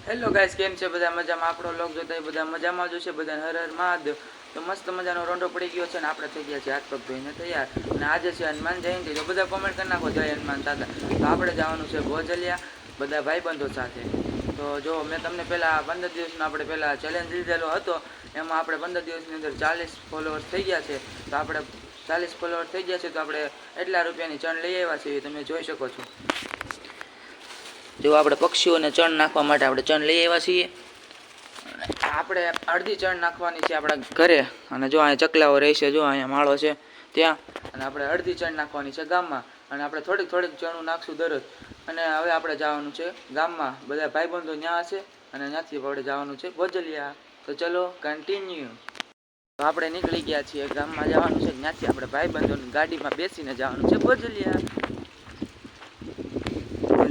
Hello guys, કેમ છે બધા? મજામાં? આપણો લોક જોતા બધા મજામાં જ છે. બધા હર હર મહાદેવ. તો મસ્ત મજાનો રોંડો પડી ગયો છે ને આપણે થઈ ગયા છે હાથ પગ ધોઈને તૈયાર. અને આજે છે હનુમાન જયંતિ. તો બધા કોમેન્ટ કરી નાખો જય હનુમાન દાદા. તો આપણે જવાનું છે ભોજલિયા બધા ભાઈબંધો સાથે. તો જો મેં તમને પહેલાં 15 દિવસનો આપણે પહેલાં ચેલેન્જ લીધેલો હતો, એમાં આપણે 15 દિવસની અંદર 40 ફોલોઅર્સ થઈ ગયા છે. તો આપણે 40 ફોલોઅર્સ થઈ ગયા છે તો આપણે એટલા રૂપિયાની ચણ લઈ આવ્યા છીએ, તમે જોઈ શકો છો. જો આપણે પક્ષીઓને ચણ નાખવા માટે આપણે ચણ લઈ આવ્યા છીએ. આપણે અડધી ચણ નાખવાની છે આપણા ઘરે, અને જો અહીંયા ચકલાઓ રહે છે, જો અહીંયા માળો છે ત્યાં, અને આપણે અડધી ચણ નાખવાની છે ગામમાં, અને આપણે થોડીક થોડીક ચણું નાખશું દરરોજ. અને હવે આપણે જવાનું છે ગામમાં, બધા ભાઈબંધો ત્યાં હશે, અને ત્યાંથી આપણે જવાનું છે ભોજલિયા. તો ચલો કન્ટિન્યુ. તો આપણે નીકળી ગયા છીએ, ગામમાં જવાનું છે, ત્યાંથી આપણે ભાઈબંધોની ગાડીમાં બેસીને જવાનું છે ભોજલિયા.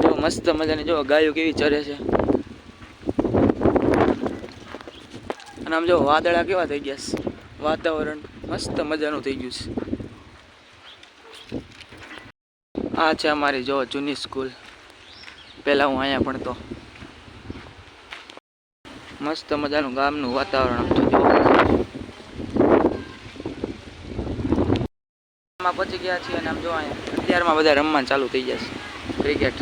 જો મસ્ત મજાની જો ગાયો કેવી ચરે છે, અને આમ જો વાદળા કેવા થઈ ગયા છે, વાતાવરણ મસ્ત મજાનું થઈ ગયું છે. આ છે અમારી જો જૂની સ્કૂલ, પહેલાં હું અહીંયા ભણતો. મસ્ત મજાનું ગામનું વાતાવરણ આમ તો માં પહોંચી ગયા છીએ, અને આમ જો અહીંયા અત્યારમાં બધા રમવાનું ચાલુ થઈ જશે ક્રિકેટ.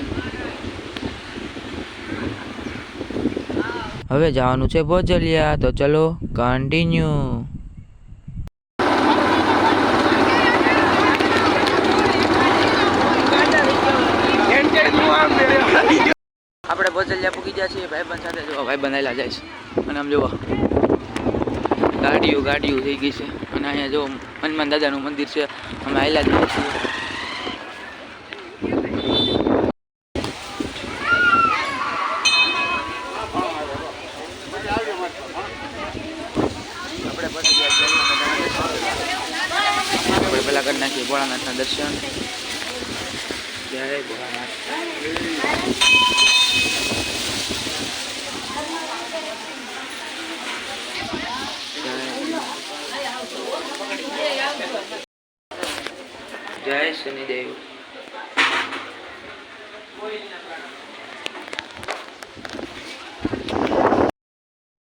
હવે જવાનું છે ભોજલિયા, તો ચલો કન્ટિન્યુ. આપણે ભોજલિયા પૂકી ગયા છીએ ભાઈબંધ સાથે. જો ભાઈબંધ આયલા જાય છે, અને આમ જોવા ગાડીઓ થઈ ગઈ છે, અને અહીંયા જો હનુમાન દાદાનું મંદિર છે, અમે આયલા જઈએ છીએ. આપણે પેલા કરી નાખીએ ભોળાનાથના દર્શન. જય ભોળાનાથ. જય શનિદેવ.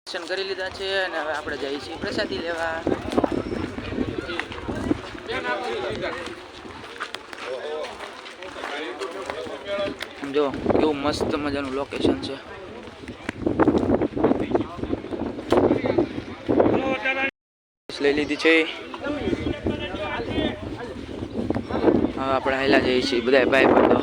દર્શન કરી લીધા છે, અને હવે આપણે જઈએ છીએ પ્રસાદી લેવા. જો કેવું મસ્ત મજાનું લોકેશન છે. લઈ લીધી છે. હવે આપણે હેલા જઈએ છીએ બધા ભાઈ બંધો.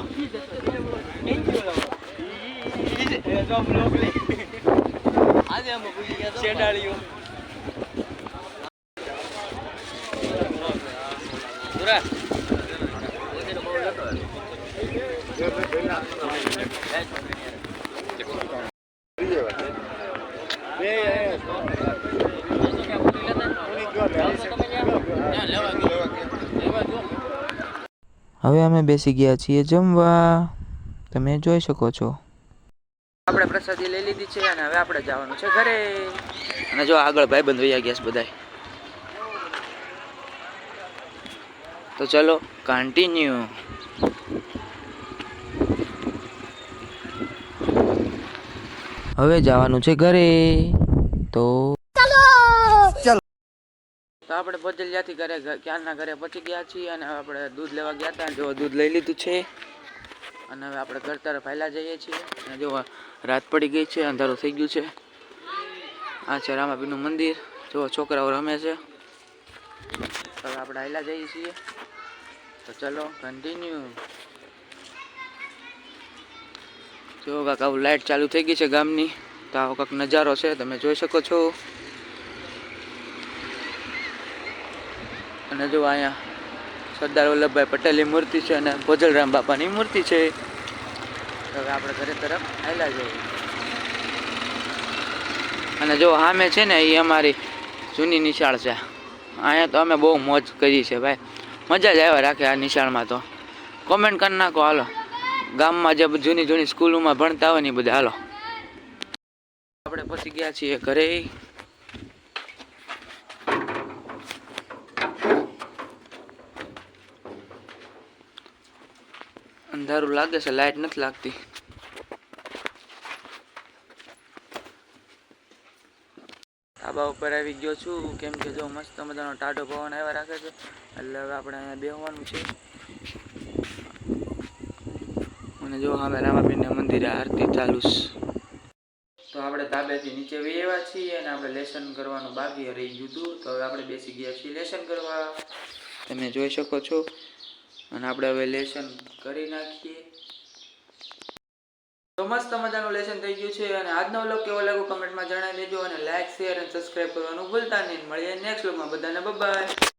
હવે અમે બેસી ગયા છીએ જમવા, તમે જોઈ શકો છો. આપણે પ્રસાદી લઈ લીધી છે, અને હવે આપણે જવાનું છે ઘરે. અને જો આગળ ભાઈબંધ વયા ગયા છે બધા. તો ચલો કન્ટિન્યુ. હવે જવાનું છે ઘરે. તો આપણે ભોજલિયાથી ઘરે ક્યારના ઘરે પહોંચી ગયા છીએ, અને આપણે દૂધ લેવા ગયા હતા. જો દૂધ લઈ લીધું છે, અને હવે આપણે ઘર તરફ હાલ્યા જઈએ છીએ. અને જો રાત પડી ગઈ છે, અંધારું થઈ ગયું છે. આ છે રામાપીરનું મંદિર. જો છોકરાઓ રમે છે. હવે આપણે હાલ્યા જઈએ છીએ. તો ચલો કન્ટિન્યુ. જો કાંક આવું લાઇટ ચાલુ થઈ ગઈ છે ગામની. તો આવો કાંક નજારો છે, તમે જોઈ શકો છો. અને જો અહીંયા સરદાર વલ્લભભાઈ પટેલની મૂર્તિ છે, અને ભોજલરામ બાપાની મૂર્તિ છે. હવે આપણે ઘરે તરફ હાલ્યા જઈએ. અને જો સામે છે ને એ અમારી જૂની નિશાળ છે. અહીંયા તો અમે બહુ મોજ કરી છે ભાઈ, મજા જ આવ્યા રાખે આ નિશાળમાં. તો કોમેન્ટ કરી નાખો હાલો, ગામમાં જે જૂની સ્કૂલોમાં ભણતા હોય ને એ બધા હાલો. આપણે પહોંચી ગયા છીએ ઘરે. અંધારું લાગે છે, લાઈટ નથી લાગતી. ધાબા ઉપર આવી ગયો છું, કેમ કે જો મસ્ત મજાનો ટાઢો પવન આવ્યા રાખે છે, એટલે હવે આપણે અહીંયા બેસવાનું છે. અને જો હવે રામાપીરના મંદિરે આરતી ચાલુ છે. તો આપણે ધાબેથી નીચે વહેવા છીએ અને આપણે લેસન કરવાનું બાકી રહી ગયું હતું, તો હવે આપણે બેસી ગયા છીએ લેસન કરવા, તમે જોઈ શકો છો. અને આપણે હવે લેસન કરી નાખીએ. તો મસ્ત મજાનું લેસન થઈ ગયું છે. અને આજનો વ્લોગ કેવો લાગ્યો કમેન્ટમાં જણાવી દેજો, અને લાઈક શેર અને સબસ્ક્રાઈબ કરવાનું ભૂલતા નહીં. મળીએ નેક્સ્ટ વ્લોગમાં. બધાને બાય બાય.